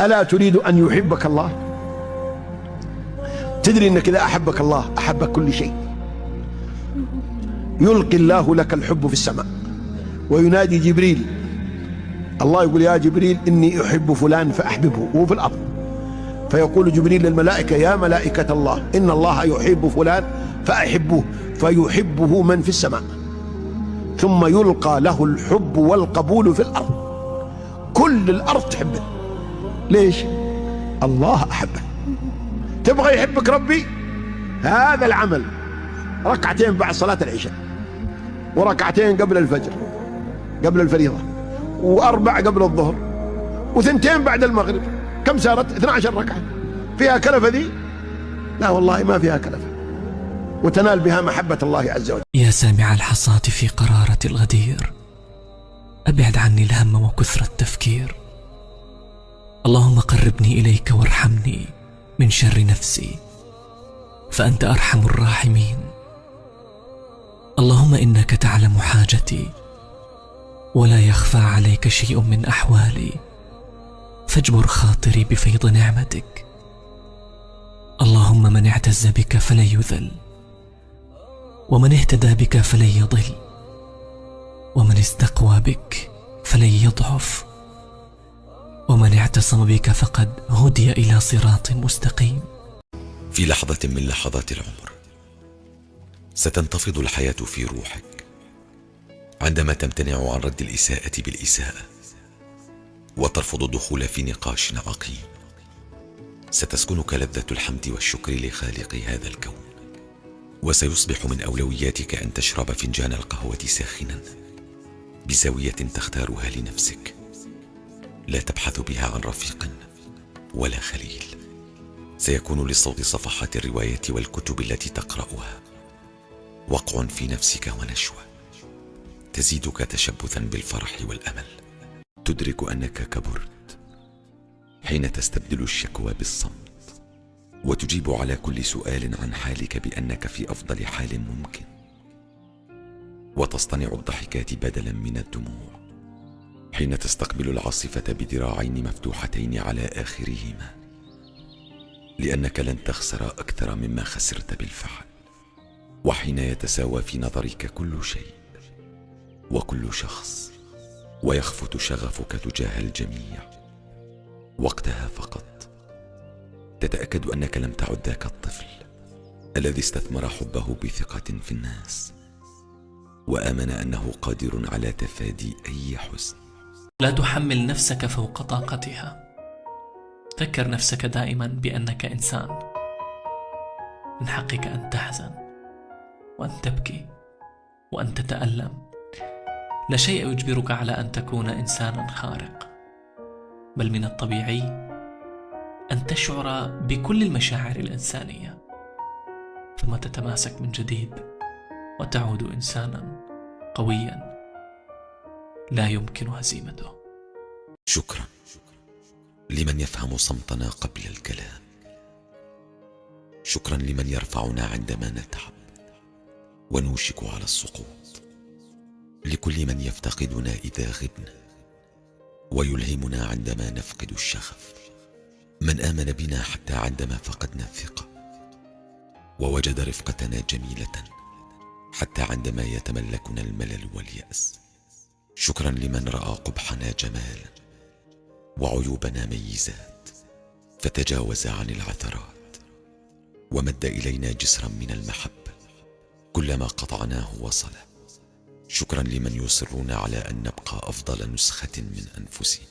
ألا تريد أن يحبك الله؟ تدري أنك إذا أحبك الله أحبك كل شيء. يلقي الله لك الحب في السماء وينادي جبريل، الله يقول يا جبريل إني أحب فلان فأحببه، وهو في الأرض، فيقول جبريل للملائكة يا ملائكة الله إن الله يحب فلان فأحبوه، فيحبه من في السماء، ثم يلقى له الحب والقبول في الأرض، كل الأرض تحبه. ليش؟ الله أحبه. تبغى يحبك ربي؟ هذا العمل، ركعتين بعد صلاة العشاء، وركعتين قبل الفجر قبل الفريضة، وأربع قبل الظهر، وثنتين بعد المغرب. كم صارت؟ 12 ركعة. فيها كلفة ذي؟ لا والله ما فيها كلفة، وتنال بها محبة الله عز وجل. يا سامع الحصاة في قرارة الغدير، أبعد عني الهم وكثرة التفكير. اللهم قربني إليك وارحمني من شر نفسي، فأنت أرحم الراحمين. اللهم إنك تعلم حاجتي ولا يخفى عليك شيء من أحوالي، فاجبر خاطري بفيض نعمتك. اللهم من اعتز بك فلن يذل، ومن اهتدى بك فلن يضل، ومن استقوى بك فلن يضعف، ومن اعتصم بك فقد هدي إلى صراط مستقيم. في لحظة من لحظات العمر ستنتفض الحياة في روحك عندما تمتنع عن رد الإساءة بالإساءة، وترفض الدخول في نقاش عقيم. ستسكنك لذة الحمد والشكر لخالق هذا الكون، وسيصبح من أولوياتك أن تشرب فنجان القهوة ساخنا بزاوية تختارها لنفسك، لا تبحث بها عن رفيق ولا خليل. سيكون لصوت صفحات الرواية والكتب التي تقرأها وقع في نفسك ونشوة تزيدك تشبثا بالفرح والأمل. تدرك أنك كبرت حين تستبدل الشكوى بالصمت، وتجيب على كل سؤال عن حالك بأنك في أفضل حال ممكن، وتصطنع الضحكات بدلا من الدموع حين تستقبل العاصفة بذراعين مفتوحتين على آخرهما، لأنك لن تخسر أكثر مما خسرت بالفعل. وحين يتساوى في نظرك كل شيء وكل شخص، ويخفت شغفك تجاه الجميع، وقتها فقط تتأكد أنك لم تعد ذاك الطفل الذي استثمر حبه بثقة في الناس، وآمن أنه قادر على تفادي أي حزن. لا تحمل نفسك فوق طاقتها. ذكر نفسك دائما بأنك إنسان، من حقك أن تحزن وأن تبكي وأن تتألم. لا شيء يجبرك على أن تكون إنسانا خارق، بل من الطبيعي أن تشعر بكل المشاعر الإنسانية، ثم تتماسك من جديد وتعود إنسانا قويا لا يمكن هزيمته. شكرا لمن يفهم صمتنا قبل الكلام. شكرا لمن يرفعنا عندما نتعب ونوشك على السقوط. لكل من يفتقدنا إذا غبنا ويلهمنا عندما نفقد الشغف. من آمن بنا حتى عندما فقدنا الثقة، ووجد رفقتنا جميلة حتى عندما يتملكنا الملل واليأس. شكرا لمن رأى قبحنا جمالا وعيوبنا ميزات، فتجاوز عن العثرات ومد إلينا جسرا من المحبة كلما قطعناه وصل. شكرا لمن يصرون على أن نبقى أفضل نسخة من أنفسنا.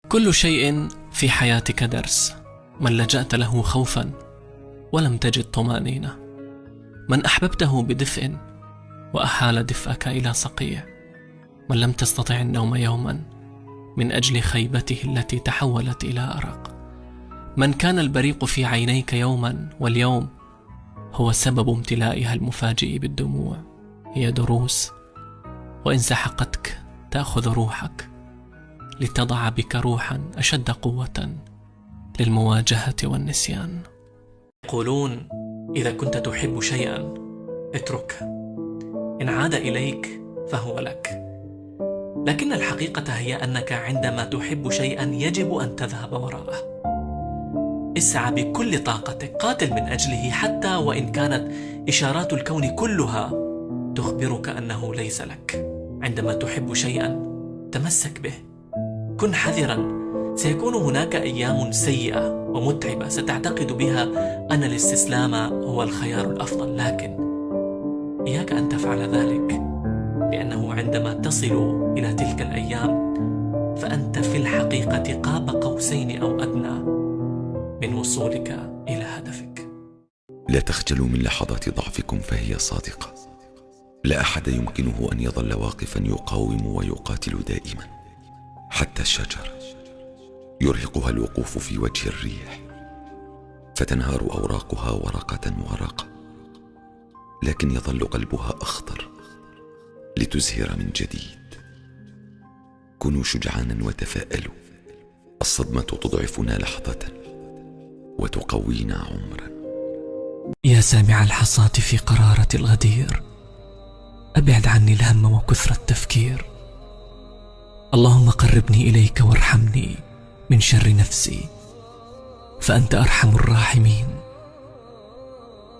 كل شيء في حياتك درس. من لجأت له خوفا ولم تجد طمأنينة، من أحببته بدفء وأحال دفئك إلى صقيع، من لم تستطع النوم يوما من أجل خيبته التي تحولت إلى أرق، من كان البريق في عينيك يوما واليوم هو سبب امتلائها المفاجئ بالدموع. هي دروس، وإن سحقتك تأخذ روحك لتضع بك روحا أشد قوة للمواجهة والنسيان. يقولون إذا كنت تحب شيئا اتركه، إن عاد إليك فهو لك، لكن الحقيقة هي أنك عندما تحب شيئا يجب أن تذهب وراءه. اسعى بكل طاقتك، قاتل من أجله، حتى وإن كانت إشارات الكون كلها تخبرك أنه ليس لك. عندما تحب شيئا تمسك به، كن حذرا. سيكون هناك أيام سيئة ومتعبة ستعتقد بها أن الاستسلام هو الخيار الأفضل، لكن إياك أن تفعل ذلك، لأنه عندما تصل إلى تلك الأيام فأنت في الحقيقة قاب قوسين أو أدنى من وصولك إلى هدفك. لا تخجلوا من لحظات ضعفكم فهي صادقة. لا أحد يمكنه أن يظل واقفا يقاوم ويقاتل دائما. حتى الشجر يرهقها الوقوف في وجه الريح، فتنهار أوراقها ورقة ورقة، لكن يظل قلبها أخضر لتزهر من جديد. كونوا شجعانا وتفاءلوا. الصدمة تضعفنا لحظة وتقوينا عمرا. يا سامع الحصاة في قرارة الغدير، أبعد عني الهم وكثرة التفكير. اللهم قربني إليك وارحمني من شر نفسي، فأنت أرحم الراحمين.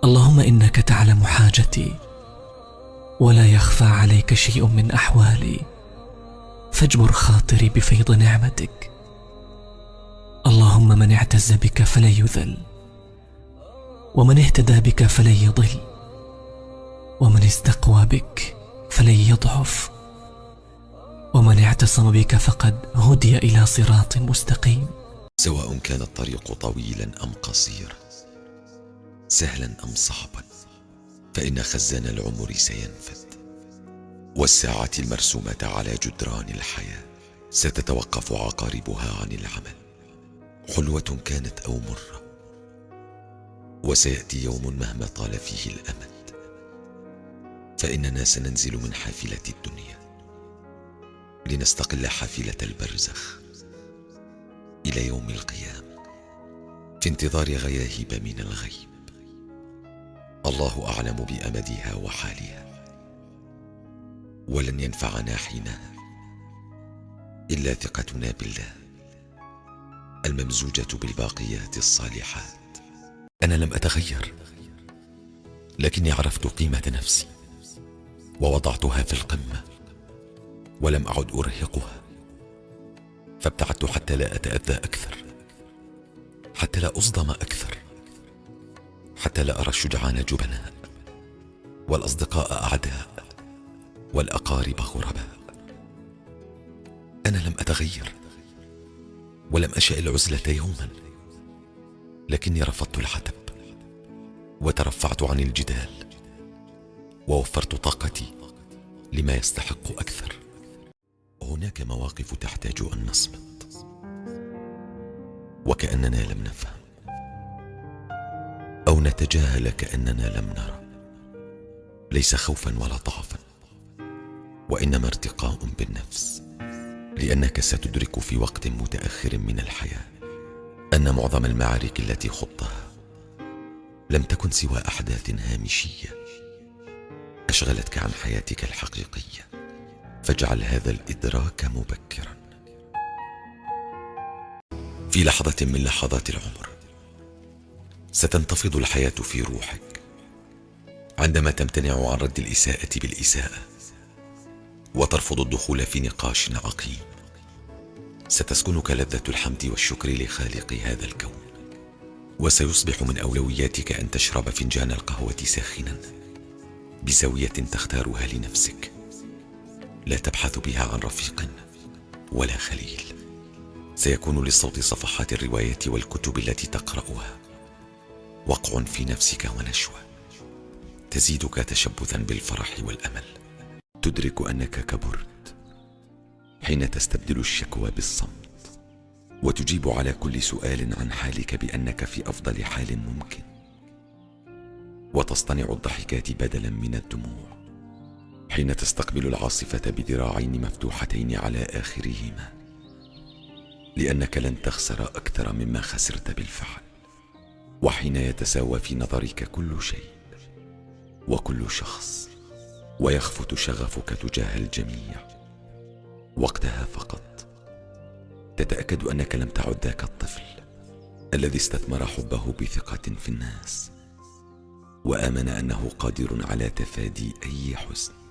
اللهم إنك تعلم حاجتي ولا يخفى عليك شيء من أحوالي، فاجبر خاطري بفيض نعمتك. اللهم من اعتز بك فلن يذل، ومن اهتدى بك فلن يضل، ومن استقوى بك فلن يضعف، ومن اعتصم بك فقد هدي إلى صراط مستقيم. سواء كان الطريق طويلا أم قصيرا، سهلا أم صعبا، فإن خزان العمر سينفد، والساعة المرسومة على جدران الحياة ستتوقف عقاربها عن العمل، حلوة كانت أو مرة. وسيأتي يوم مهما طال فيه الأمد، فإننا سننزل من حافلة الدنيا لنستقل حافلة البرزخ إلى يوم القيامة، في انتظار غياهب من الغيب. الله أعلم بأمدها وحالها، ولن ينفعنا حينها إلا ثقتنا بالله الممزوجة بالباقيات الصالحات. أنا لم أتغير، لكني عرفت قيمة نفسي ووضعتها في القمة، ولم أعد أرهقها، فابتعدت حتى لا أتأذى أكثر، حتى لا أصدم أكثر، حتى لا أرى الشجعان جبناء والأصدقاء أعداء والأقارب غرباء. أنا لم أتغير ولم أشأ العزلة يوما، لكني رفضت العتب وترفعت عن الجدال، ووفرت طاقتي لما يستحق أكثر. هناك مواقف تحتاج أن نصمت وكأننا لم نفهم، أو نتجاهل كأننا لم نرى. ليس خوفا ولا ضعفا، وإنما ارتقاء بالنفس، لأنك ستدرك في وقت متأخر من الحياة أن معظم المعارك التي خضتها لم تكن سوى أحداث هامشية أشغلتك عن حياتك الحقيقية، فاجعل هذا الإدراك مبكرا. في لحظة من لحظات العمر ستنتفض الحياة في روحك عندما تمتنع عن رد الإساءة بالإساءة وترفض الدخول في نقاش عقيم. ستسكنك لذة الحمد والشكر لخالق هذا الكون، وسيصبح من أولوياتك أن تشرب فنجان القهوة ساخنا بزاوية تختارها لنفسك، لا تبحث بها عن رفيق ولا خليل. سيكون للصوت صفحات الرواية والكتب التي تقرأها وقع في نفسك ونشوة تزيدك تشبثا بالفرح والأمل. تدرك أنك كبرت حين تستبدل الشكوى بالصمت، وتجيب على كل سؤال عن حالك بأنك في أفضل حال ممكن، وتصطنع الضحكات بدلا من الدموع حين تستقبل العاصفة بذراعين مفتوحتين على آخرهما، لأنك لن تخسر أكثر مما خسرت بالفعل. وحين يتساوى في نظرك كل شيء وكل شخص، ويخفت شغفك تجاه الجميع، وقتها فقط تتأكد أنك لم تعد ذاك الطفل الذي استثمر حبه بثقة في الناس وآمن أنه قادر على تفادي أي حزن.